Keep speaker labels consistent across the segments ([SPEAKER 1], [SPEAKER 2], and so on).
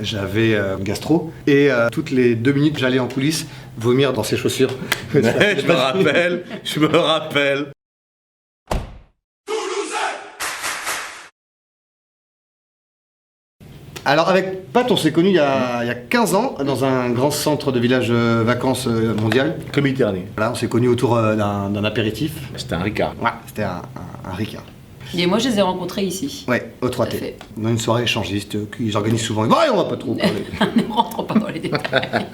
[SPEAKER 1] j'avais gastro, et toutes les 2 minutes j'allais en coulisses vomir dans ses chaussures.
[SPEAKER 2] Je me rappelle.
[SPEAKER 1] Alors avec Pat, on s'est connus il y a 15 ans dans un grand centre de village vacances mondial.
[SPEAKER 2] Comité dernier.
[SPEAKER 1] Voilà, on s'est connus autour d'un apéritif.
[SPEAKER 2] C'était un Ricard.
[SPEAKER 1] Ouais, c'était un Ricard.
[SPEAKER 3] Et moi, je les ai rencontrés ici.
[SPEAKER 1] Ouais, au 3T.
[SPEAKER 3] Tout à fait.
[SPEAKER 1] Dans une soirée échangiste qu'ils organisent souvent. Ouais, on va pas trop parler.
[SPEAKER 3] Ne rentrons pas dans les détails.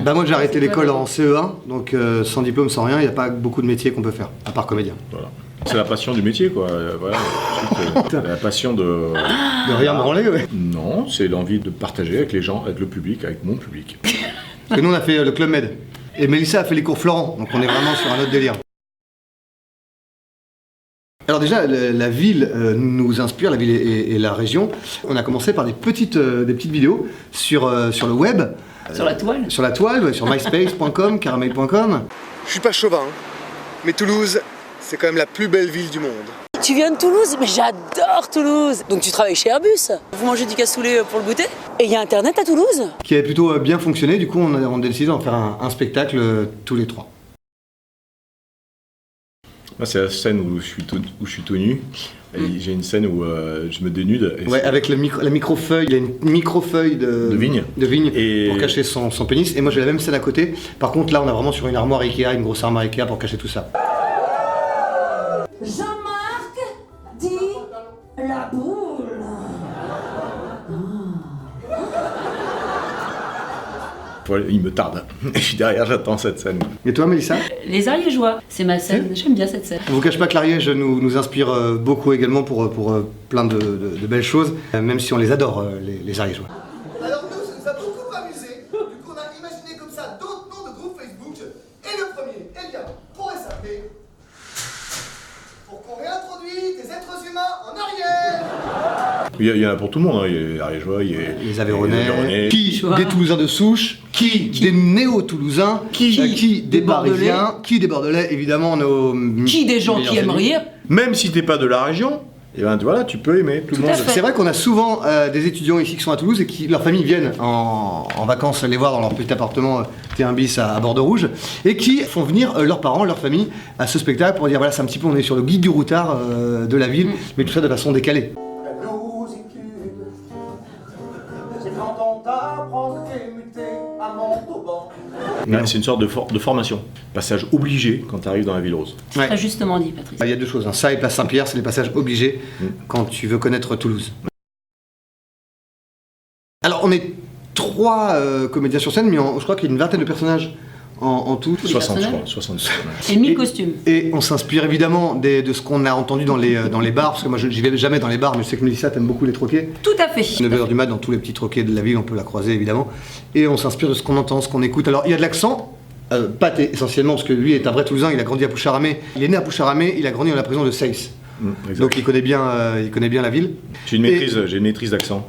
[SPEAKER 1] Bah moi j'ai arrêté l'école en CE1, donc sans diplôme, sans rien, il n'y a pas beaucoup de métiers qu'on peut faire, à part comédien.
[SPEAKER 2] Voilà. C'est la passion du métier, quoi. Voilà. Ensuite, la passion de...
[SPEAKER 1] De rien branler, ouais.
[SPEAKER 2] Non, c'est l'envie de partager avec les gens, avec le public, avec mon public.
[SPEAKER 1] Parce que nous on a fait le Club Med. Et Mélissa a fait les cours Florent, donc on est vraiment sur un autre délire. Alors déjà, la ville nous inspire, la ville et la région. On a commencé par des petites vidéos sur le web.
[SPEAKER 3] Sur la toile.
[SPEAKER 1] Sur la toile, ouais, sur myspace.com, caramel.com. Je suis pas chauvin, mais Toulouse, c'est quand même la plus belle ville du monde.
[SPEAKER 4] Tu viens de Toulouse? Mais j'adore Toulouse. Donc tu travailles chez Airbus. Vous mangez du cassoulet pour le goûter? Et il y a Internet à Toulouse?
[SPEAKER 1] Qui avait plutôt bien fonctionné, du coup on a décidé d'en faire un spectacle tous les 3.
[SPEAKER 2] Moi, c'est la scène où je suis tout nu. J'ai une scène où je me dénude. Et
[SPEAKER 1] ouais, avec la microfeuille, il y a une microfeuille de vigne
[SPEAKER 2] et...
[SPEAKER 1] pour cacher son pénis. Et moi j'ai la même scène à côté. Par contre là on est vraiment sur une armoire Ikea, une grosse armoire Ikea pour cacher tout ça.
[SPEAKER 4] Jean-Marc dit la boule.
[SPEAKER 2] Voilà, il me tarde. Je suis derrière, j'attends cette scène.
[SPEAKER 1] Et toi Mélissa?
[SPEAKER 3] Les Ariégeois, c'est ma scène. J'aime bien cette scène.
[SPEAKER 1] Je vous cache pas que l'Ariège nous inspire beaucoup également pour plein de belles choses, même si on les adore, les Ariégeois.
[SPEAKER 5] Alors nous, ça nous a beaucoup amusé. Du coup, on a imaginé comme ça d'autres noms de groupes Facebook. Et le premier, eh bien, pourrait s'appeler Pour qu'on réintroduise des êtres humains en arrière.
[SPEAKER 2] Il y en a pour tout le monde, hein. Il y a les Ariégeois, il y a
[SPEAKER 1] les Aveyronais, qui
[SPEAKER 3] Choix.
[SPEAKER 1] des Toulousains de souche, qui des néo-Toulousains, qui des Parisiens, qui des Bordelais, évidemment nos...
[SPEAKER 3] Qui des gens qui aiment rire?
[SPEAKER 2] Même si t'es pas de la région, et ben voilà, tu peux aimer tout le
[SPEAKER 3] Tout
[SPEAKER 2] monde.
[SPEAKER 3] à fait.
[SPEAKER 1] C'est vrai qu'on a souvent des étudiants ici qui sont à Toulouse et qui, leurs familles viennent en vacances les voir dans leur petit appartement T1 bis à Bordeaux-Rouge et qui font venir leurs parents, leur famille à ce spectacle pour dire voilà, c'est un petit peu, on est sur le guide du routard de la ville, mais tout ça de façon décalée.
[SPEAKER 5] C'est quand on t'apprend que t'es muté à Montauban.
[SPEAKER 2] Ouais, c'est une sorte de formation. Passage obligé quand tu arrives dans la ville rose.
[SPEAKER 1] Ouais.
[SPEAKER 3] Très justement dit, Patrice.
[SPEAKER 1] Il y a 2 choses, hein. Ça et Place Saint-Pierre, c'est les passages obligés quand tu veux connaître Toulouse. Alors on est 3 comédiens sur scène, mais je crois qu'il y a une vingtaine de personnages en tout.
[SPEAKER 2] 60, je
[SPEAKER 3] personnages.
[SPEAKER 2] crois. 60.
[SPEAKER 3] Et 1000 costumes.
[SPEAKER 1] Et on s'inspire évidemment de ce qu'on a entendu dans les bars, parce que moi j'y vais jamais dans les bars, mais je sais que Mélissa t'aime beaucoup les troquets.
[SPEAKER 3] Tout à fait.
[SPEAKER 1] 9h du mat dans tous les petits troquets de la ville, on peut la croiser évidemment. Et on s'inspire de ce qu'on entend, ce qu'on écoute. Alors il y a de l'accent, Pat essentiellement, parce que lui est un vrai Toulousain, il a grandi à Poucharamé. Il est né à Poucharamé, il a grandi dans la prison de Seyss. Donc il connaît bien la ville.
[SPEAKER 2] J'ai une maîtrise d'accent.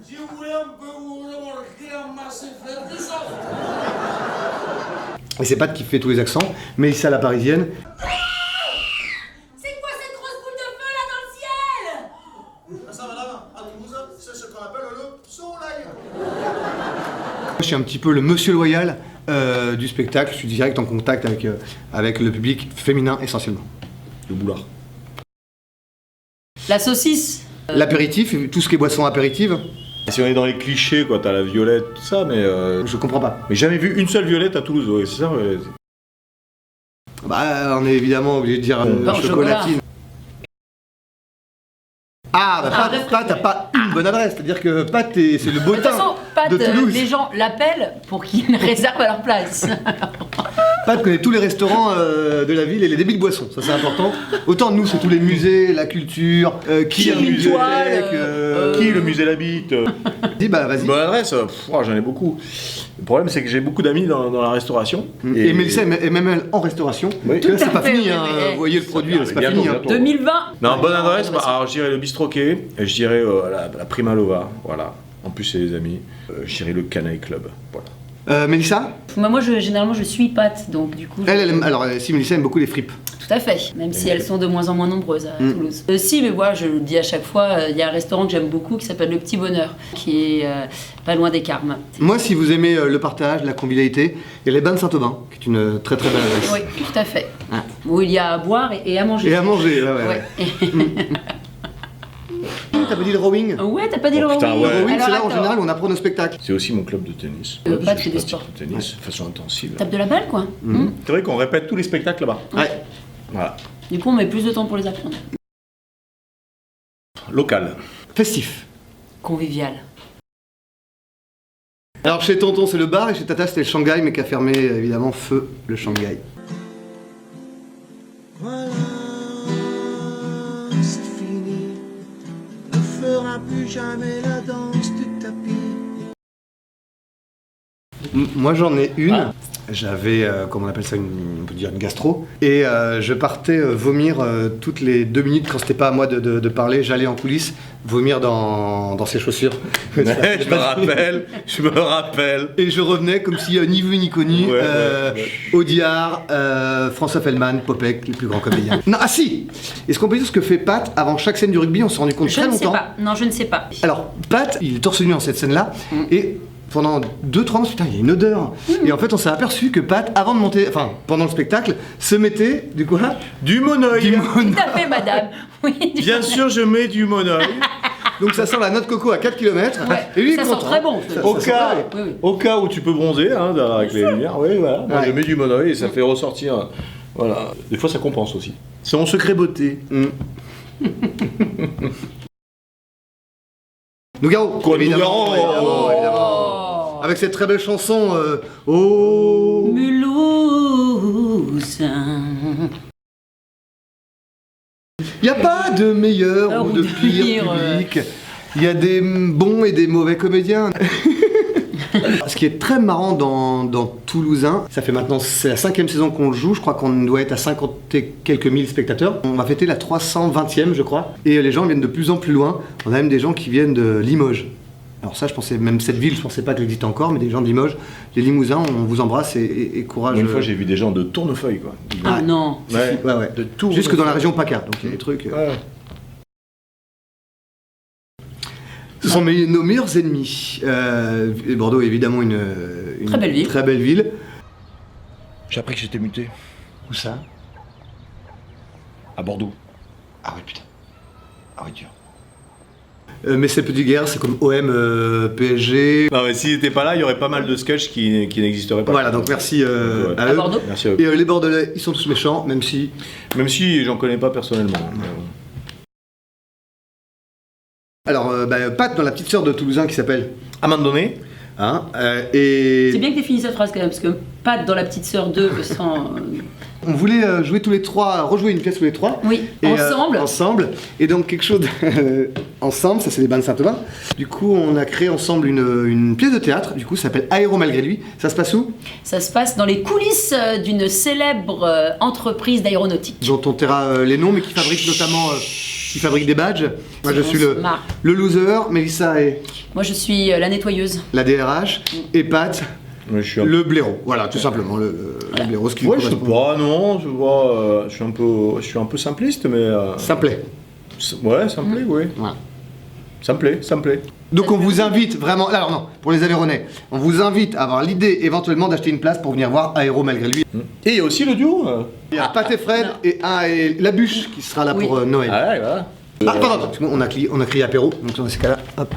[SPEAKER 5] Si vous voulez un peu vous ramasser faire du sang.
[SPEAKER 1] Et c'est Pat qui fait tous les accents, mais il à la parisienne.
[SPEAKER 4] C'est quoi cette grosse boule de feu là dans le ciel?
[SPEAKER 5] Ça, madame, à Toulouse, c'est ce qu'on appelle le soleil.
[SPEAKER 1] Je suis un petit peu le monsieur loyal du spectacle, je suis direct en contact avec le public féminin essentiellement.
[SPEAKER 2] Le boulard.
[SPEAKER 3] La saucisse.
[SPEAKER 1] L'apéritif, tout ce qui est boisson apéritive,
[SPEAKER 2] Si on est dans les clichés, quoi, t'as la violette, tout ça, mais
[SPEAKER 1] je comprends pas.
[SPEAKER 2] jamais vu une seule violette à Toulouse, ouais, c'est ça ouais.
[SPEAKER 1] Bah on est évidemment obligé de dire
[SPEAKER 3] Pain au
[SPEAKER 1] chocolatine. Ah bah Pat t'as pas une bonne adresse, c'est-à-dire que Pat c'est le
[SPEAKER 3] De
[SPEAKER 1] beau
[SPEAKER 3] toute façon, Pat,
[SPEAKER 1] de Toulouse.
[SPEAKER 3] les gens l'appellent pour qu'ils réservent à leur place.
[SPEAKER 1] Pat connaît tous les restaurants de la ville et les débits de boissons, ça c'est important. Autant nous c'est tous les musées, la culture, qui a un
[SPEAKER 3] Une
[SPEAKER 1] musée,
[SPEAKER 3] toile,
[SPEAKER 2] Qui le musée l'habite
[SPEAKER 1] Dis bah vas-y.
[SPEAKER 2] Bonne adresse, j'en ai beaucoup. Le problème c'est que j'ai beaucoup d'amis dans la restauration.
[SPEAKER 1] Et Mélissa est même elle en restauration.
[SPEAKER 2] Oui.
[SPEAKER 1] Parce que là, c'est
[SPEAKER 3] Tout à
[SPEAKER 1] pas
[SPEAKER 3] fait,
[SPEAKER 1] fini,
[SPEAKER 3] oui,
[SPEAKER 1] hein.
[SPEAKER 3] oui.
[SPEAKER 1] Vous voyez le produit, c'est pas
[SPEAKER 2] Bientôt,
[SPEAKER 1] fini. Hein.
[SPEAKER 2] bientôt.
[SPEAKER 3] 2020.
[SPEAKER 2] Non, bonne
[SPEAKER 3] Ouais,
[SPEAKER 2] adresse,
[SPEAKER 3] ouais,
[SPEAKER 2] alors je dirais le bistroquet, et je dirais la Prima Lova, voilà. En plus c'est des amis. Je dirais le Canaille Club, voilà.
[SPEAKER 1] Mélissa?
[SPEAKER 3] Moi, généralement, je suis Pat, donc du coup.
[SPEAKER 1] Alors, si Mélissa aime beaucoup les fripes.
[SPEAKER 3] Tout à fait, même si elles sont de moins en moins nombreuses à Toulouse. Si, mais moi, je le dis à chaque fois, il y a un restaurant que j'aime beaucoup qui s'appelle Le Petit Bonheur, qui est pas loin des Carmes.
[SPEAKER 1] Moi, si vous aimez le partage, la convivialité, il y a les Bains de Saint-Aubin, qui est une très très belle adresse.
[SPEAKER 3] Oui, tout à fait. Où il y a à boire et à manger.
[SPEAKER 1] Et à manger, ouais. T'as pas dit le rowing?
[SPEAKER 3] Ouais, t'as pas dit le
[SPEAKER 2] putain,
[SPEAKER 3] rowing.
[SPEAKER 2] ouais.
[SPEAKER 1] Le rowing, c'est là en
[SPEAKER 3] attends.
[SPEAKER 1] général où on apprend nos spectacles.
[SPEAKER 2] C'est aussi mon club de tennis.
[SPEAKER 3] Pas
[SPEAKER 2] Parce que
[SPEAKER 3] fait
[SPEAKER 2] je
[SPEAKER 3] du
[SPEAKER 2] pratique
[SPEAKER 3] sport.
[SPEAKER 2] le tennis de façon intensive.
[SPEAKER 3] Tape de la balle, quoi.
[SPEAKER 2] C'est vrai qu'on répète tous les spectacles là-bas.
[SPEAKER 1] Ouais.
[SPEAKER 2] Voilà.
[SPEAKER 3] Du coup, on met plus de temps pour les apprendre.
[SPEAKER 2] Local.
[SPEAKER 1] Festif.
[SPEAKER 3] Convivial.
[SPEAKER 1] Alors chez Tonton c'est le bar et chez Tata c'était le Shanghai mais qui a fermé évidemment feu le Shanghai.
[SPEAKER 6] Voilà, c'est fini. Ne fera plus jamais la danse du tapis.
[SPEAKER 1] Moi j'en ai une. J'avais, comment on appelle ça, on peut dire une gastro. Et je partais vomir toutes les 2 minutes quand c'était pas à moi de parler. J'allais en coulisses vomir dans ses chaussures.
[SPEAKER 2] Je me rappelle.
[SPEAKER 1] Et je revenais comme si ni vu ni connu.
[SPEAKER 2] Ouais.
[SPEAKER 1] Audiard, François Feldman, Popek, les plus grands comédiens. Non, ah si. Est-ce qu'on peut dire ce que fait Pat avant chaque scène du rugby? On s'est rendu compte
[SPEAKER 3] Je
[SPEAKER 1] très
[SPEAKER 3] ne sais
[SPEAKER 1] longtemps.
[SPEAKER 3] pas. Non, je ne sais pas.
[SPEAKER 1] Alors, Pat, il est torse nu dans cette scène-là, et pendant 2-3 ans, putain, il y a une odeur. Et en fait, on s'est aperçu que Pat, avant de monter, enfin, pendant le spectacle, se mettait, du coup,
[SPEAKER 2] Du monoeil.
[SPEAKER 3] Tout à fait, madame. Oui,
[SPEAKER 2] Bien sûr, je mets du monoeil.
[SPEAKER 1] Donc ça sent la noix de coco à 4 km.
[SPEAKER 3] Ouais.
[SPEAKER 1] Et lui, il
[SPEAKER 3] Ça
[SPEAKER 1] est
[SPEAKER 3] sent
[SPEAKER 1] content.
[SPEAKER 3] très bon.
[SPEAKER 2] Au cas,
[SPEAKER 3] Oui, oui.
[SPEAKER 2] au cas où tu peux bronzer hein, avec les lumières, oui, voilà. Moi,
[SPEAKER 1] Ouais.
[SPEAKER 2] je mets du monoeil et ça fait ressortir. Voilà. Des fois, ça compense aussi. C'est mon secret beauté.
[SPEAKER 1] Nougaro.
[SPEAKER 2] Quoi,
[SPEAKER 1] évidemment,
[SPEAKER 2] Nougaro
[SPEAKER 1] évidemment, évidemment.
[SPEAKER 3] Oh.
[SPEAKER 1] Avec cette très belle chanson, Oh.
[SPEAKER 3] Mulhouse.
[SPEAKER 1] Il n'y a pas de meilleur
[SPEAKER 3] Ah,
[SPEAKER 1] ou
[SPEAKER 3] ou
[SPEAKER 1] de
[SPEAKER 3] de
[SPEAKER 1] pire
[SPEAKER 3] pire,
[SPEAKER 1] public. Il y a des bons et des mauvais comédiens. Ce qui est très marrant dans Toulousain, ça fait maintenant, c'est la 5e saison qu'on le joue, je crois qu'on doit être à 50 et quelques mille spectateurs. On va fêter la 320e, je crois, et les gens viennent de plus en plus loin. On a même des gens qui viennent de Limoges. Alors ça, je pensais, même cette ville, je pensais pas qu'elle existait encore, mais des gens de Limoges, les Limousins, on vous embrasse et courage.
[SPEAKER 2] Une fois, j'ai vu des gens de Tournefeuille, quoi.
[SPEAKER 3] Ah non.
[SPEAKER 2] Ouais.
[SPEAKER 1] Ouais.
[SPEAKER 2] De tout.
[SPEAKER 1] Jusque dans la région PACA, donc il y a des trucs.
[SPEAKER 2] Ouais.
[SPEAKER 1] Ce sont nos meilleurs ennemis. Bordeaux est évidemment une
[SPEAKER 3] Très belle ville.
[SPEAKER 1] Très belle ville.
[SPEAKER 2] J'ai appris que j'étais muté.
[SPEAKER 1] Où ça?
[SPEAKER 2] À Bordeaux.
[SPEAKER 1] Ah ouais, putain. Ah ouais, dur. Mais ces petites guerres, c'est comme OM, PSG.
[SPEAKER 2] Non, mais s'il n'était pas là, il y aurait pas mal de sketchs qui n'existeraient pas.
[SPEAKER 1] Voilà, donc merci
[SPEAKER 2] Ouais.
[SPEAKER 1] à
[SPEAKER 3] À
[SPEAKER 1] eux.
[SPEAKER 3] Bordeaux.
[SPEAKER 2] Merci à eux.
[SPEAKER 1] Et les Bordelais, ils sont tous méchants, même si.
[SPEAKER 2] Même si j'en connais pas personnellement.
[SPEAKER 1] Alors, Pat, dans la petite sœur de Toulousain qui s'appelle.
[SPEAKER 2] À un moment donné,
[SPEAKER 1] Hein, et.
[SPEAKER 3] C'est bien que tu aies fini cette phrase quand même, parce que Pat dans La Petite Sœur 2 sans.
[SPEAKER 1] On voulait jouer tous les trois, rejouer une pièce tous les trois.
[SPEAKER 3] Oui,
[SPEAKER 1] Et,
[SPEAKER 3] ensemble.
[SPEAKER 1] ensemble. Et donc quelque chose ensemble, ça c'est les Bains de Saint-Aubin. Du coup, on a créé ensemble une pièce de théâtre. Du coup, ça s'appelle Aéro malgré lui. Ça se passe où?
[SPEAKER 3] Ça se passe dans les coulisses d'une célèbre entreprise d'aéronautique.
[SPEAKER 1] Dont on taira les noms, mais qui fabrique notamment qui fabrique des badges. Moi, je suis le loser. Mélissa est
[SPEAKER 3] Moi, je suis la nettoyeuse.
[SPEAKER 1] la DRH. Et Pat,
[SPEAKER 2] je suis un
[SPEAKER 1] le blaireau. Voilà, tout simplement, le blaireau. Ce qui lui
[SPEAKER 2] Ouais, je sais
[SPEAKER 1] correspond.
[SPEAKER 2] pas, non, je vois, je suis un peu simpliste, mais.
[SPEAKER 1] Ça me plaît.
[SPEAKER 2] Ouais, ça me plaît, oui.
[SPEAKER 1] Voilà.
[SPEAKER 2] Ça me plaît, ça me plaît.
[SPEAKER 1] Donc on vous invite vraiment, alors non, pour les Aveyronais, on vous invite à avoir l'idée éventuellement d'acheter une place pour venir voir Aéro malgré lui.
[SPEAKER 2] Et il y a aussi le duo.
[SPEAKER 1] Il y a Pat et Fred et la bûche qui sera là
[SPEAKER 3] Oui.
[SPEAKER 1] pour Noël.
[SPEAKER 2] Ah ouais, voilà.
[SPEAKER 1] Ah pardon, parce qu'on a crié apéro, donc dans ces cas-là, hop.